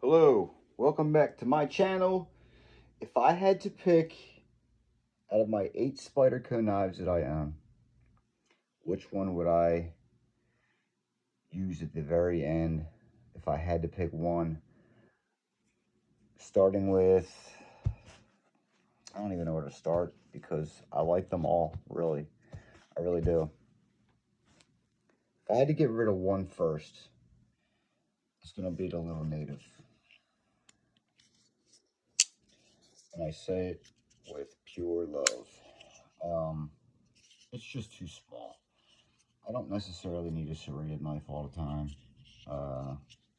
Hello, welcome back to my channel. If I had to pick out of my 8 Spyderco knives that I own, which one would I use at the very end if I had to pick one? Starting with, I don't even know where to start because I like them all, really. I really do. If I had to get rid of one first, it's going to be the Little Native. And I say it with pure love. It's just too small. I don't necessarily need a serrated knife all the time.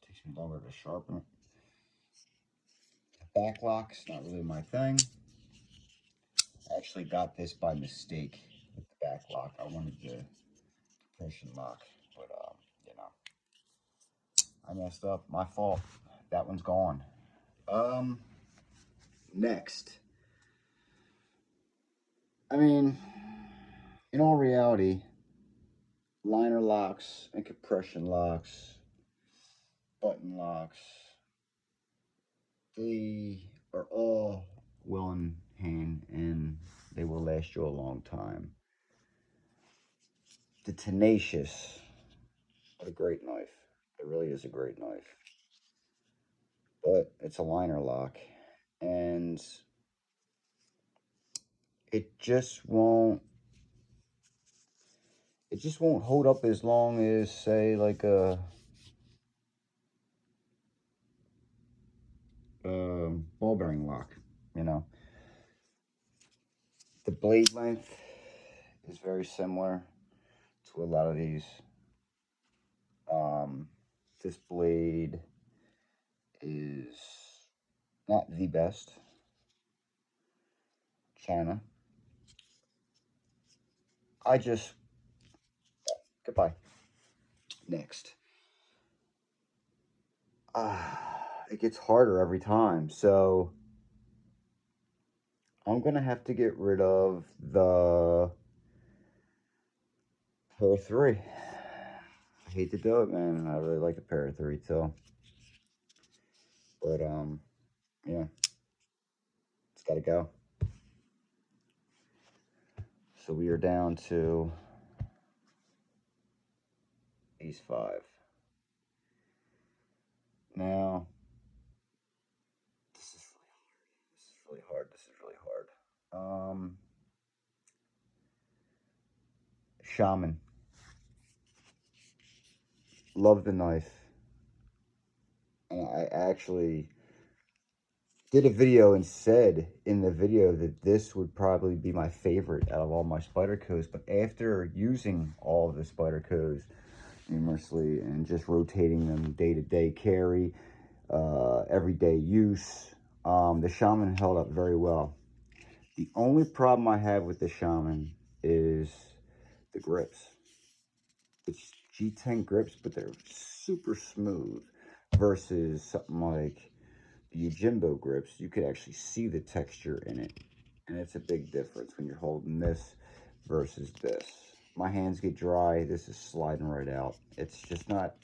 Takes me longer to sharpen it. Back lock's not really my thing. I actually got this by mistake with the back lock. I wanted the compression lock, but you know, I messed up. My fault. That one's gone. Um, Next. I mean, in all reality, liner locks and compression locks, button locks, they are all well in hand and they will last you a long time. The Tenacious, what a great knife. It really is a great knife. But it's a liner lock and it just won't hold up as long as, say, like a ball bearing lock, you know. The blade length is very similar to a lot of these. This blade is not the best. China. I just, goodbye. Next. It gets harder every time. So I'm going to have to get rid of the Para 3. I hate to do it, man. I really like the Para 3 too. But, yeah, it's got to go. So we are down to these 5. Now, this is really hard. This is really hard. Shaman. Love the knife. And I actually did a video and said in the video that this would probably be my favorite out of all my Spydercos. But after using all of the Spydercos numerously and just rotating them day-to-day carry, everyday use, the Shaman held up very well. The only problem I have with the Shaman is the grips. It's G10 grips, but they're super smooth versus something like the Yojimbo grips. You could actually see the texture in it, and it's a big difference when you're holding this versus this. My hands get dry. This is sliding right out. It's just not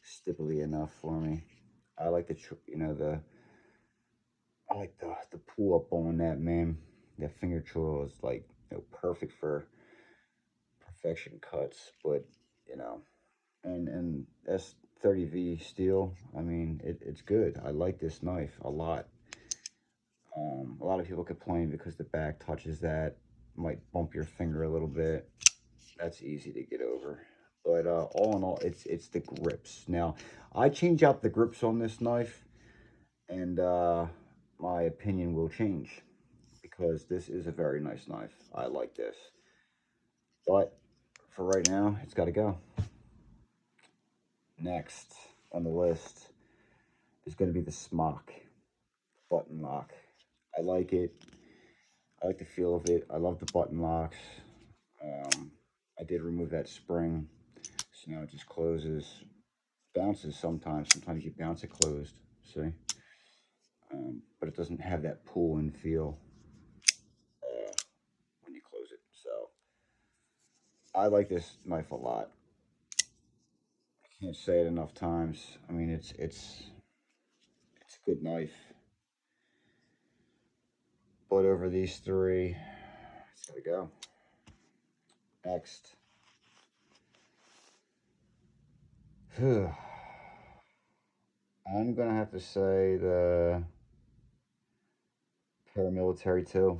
stipply enough for me. I like the, I like the pull up on that, man. That finger choil is like, perfect for perfection cuts, but you know, and S30V steel. I mean, it's good. I like this knife a lot. A lot of people complain because the back touches that, might bump your finger a little bit. That's easy to get over. But all in all, it's the grips. Now, I change out the grips on this knife, and my opinion will change because this is a very nice knife. I like this. But for right now, it's got to go. Next on the list is going to be the Smock button lock. I like it. I like the feel of it. I love the button locks. I did remove that spring, so now it just closes. Bounces sometimes. Sometimes you bounce it closed, see? But it doesn't have that pull and feel when you close it. So I like this knife a lot. I can't say it enough times. I mean, it's a good knife. But over these three, it's gotta go. Next. I'm gonna have to say the Paramilitary 2.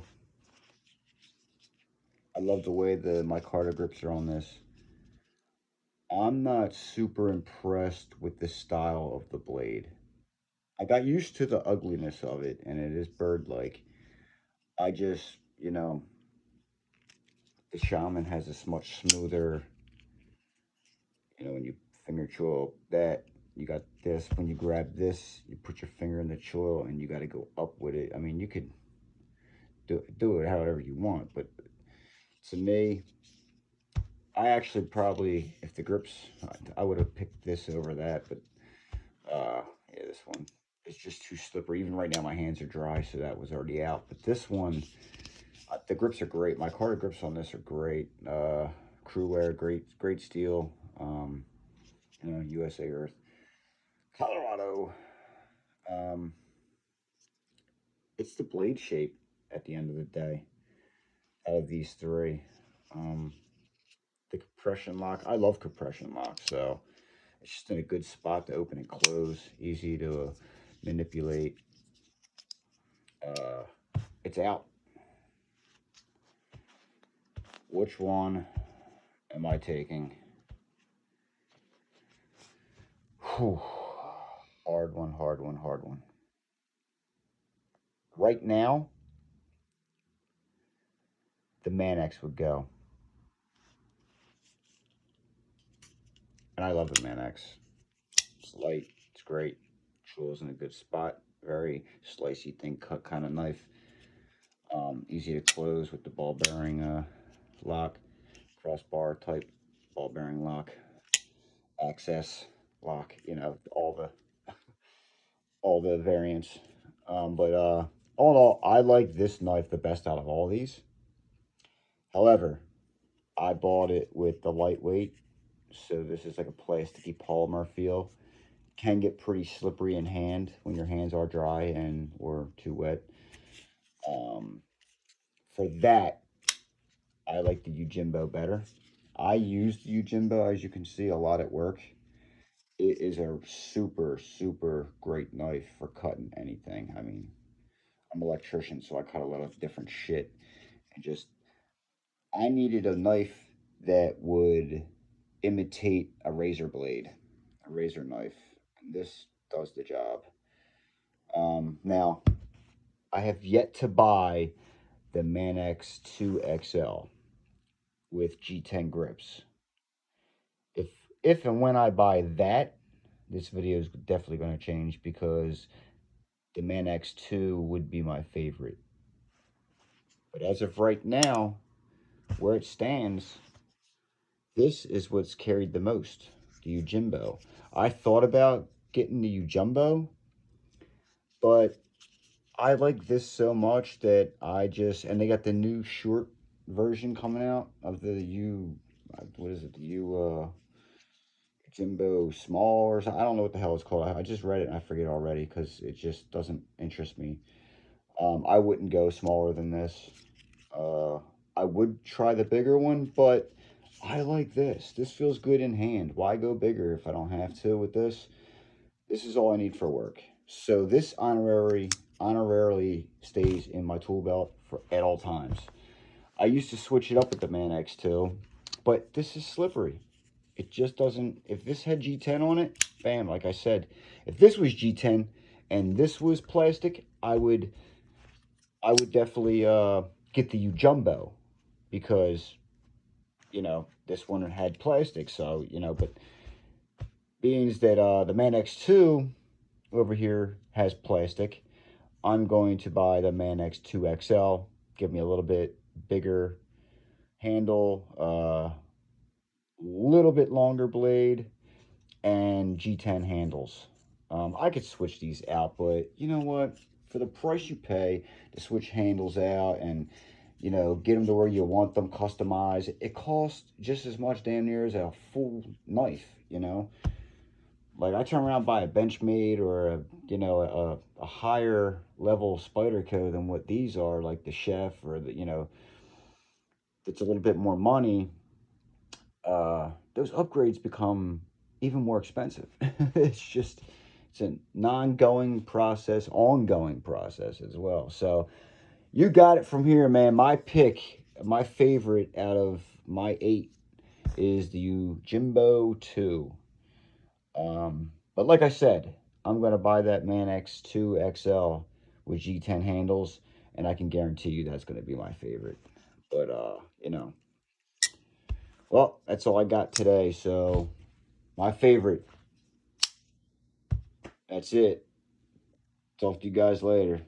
I love the way the micarta grips are on this. I'm not super impressed with the style of the blade. I got used to the ugliness of it, and it is bird-like. I just, the Shaman has this much smoother, when you finger choil that, you got this. When you grab this, you put your finger in the choil, and you got to go up with it. I mean, you could do it however you want, but to me, I actually probably, if the grips, I would have picked this over that, but yeah, this one is just too slippery. Even right now, my hands are dry, so that was already out. But this one, the grips are great. Micarta grips on this are great. Crewwear, great steel. USA Earth, Colorado. Um, it's the blade shape at the end of the day. Out of these three, um, the compression lock. I love compression lock, so it's just in a good spot to open and close. Easy to manipulate. It's out. Which one am I taking? Whew. Hard one, hard one, hard one. Right now, the Manx would go. And I love the Manx. It's light, it's great. Choil's in a good spot. Very slicey, thin cut kind of knife. Easy to close with the ball bearing lock, crossbar type ball bearing lock, access lock. All the variants. But all in all, I like this knife the best out of all these. However, I bought it with the lightweight, so this is like a plasticky polymer feel. Can get pretty slippery in hand when your hands are dry and or too wet. For that, I like the Yojimbo better. I used Yojimbo, as you can see, a lot at work. It is a super, super great knife for cutting anything. I mean, I'm an electrician, so I cut a lot of different shit. And I needed a knife that would imitate a razor blade, a razor knife. And this does the job. Now, I have yet to buy the Manx 2XL with G10 grips. If if and when I buy that, this video is definitely going to change because the Manx 2 would be my favorite. But as of right now, where it stands, this is what's carried the most, the Yojimbo. I thought about getting the Yojimbo, but I like this so much that and they got the new short version coming out of the what is it, the Jimbo Small or something. I don't know what the hell it's called. I just read it and I forget already because it just doesn't interest me. I wouldn't go smaller than this. Uh, I would try the bigger one, but I like this. This feels good in hand. Why go bigger if I don't have to with this? This is all I need for work. So this honorarily stays in my tool belt at all times. I used to switch it up with the Manx too, but this is slippery. It just doesn't. If this had G10 on it, bam, like I said, if this was G10 and this was plastic, I would definitely get the Jumbo because this one had plastic. So but being that the Manx 2 over here has plastic, I'm going to buy the Manx 2XL. Give me a little bit bigger handle, little bit longer blade, and G10 handles. I could switch these out, but you know what? For the price you pay to switch handles out and get them to where you want them customized, it costs just as much damn near as a full knife. Like I turn around and buy a Benchmade or a a higher level Spyderco than what these are, like the Chef or the, you know, that's a little bit more money, those upgrades become even more expensive. It's just, it's an ongoing process as well. So you got it from here, man. My pick, my favorite out of my 8 is the Yojimbo 2. But like I said, I'm going to buy that Man X2 XL with G10 handles, and I can guarantee you that's going to be my favorite. But, you know, well, that's all I got today. So, my favorite. That's it. Talk to you guys later.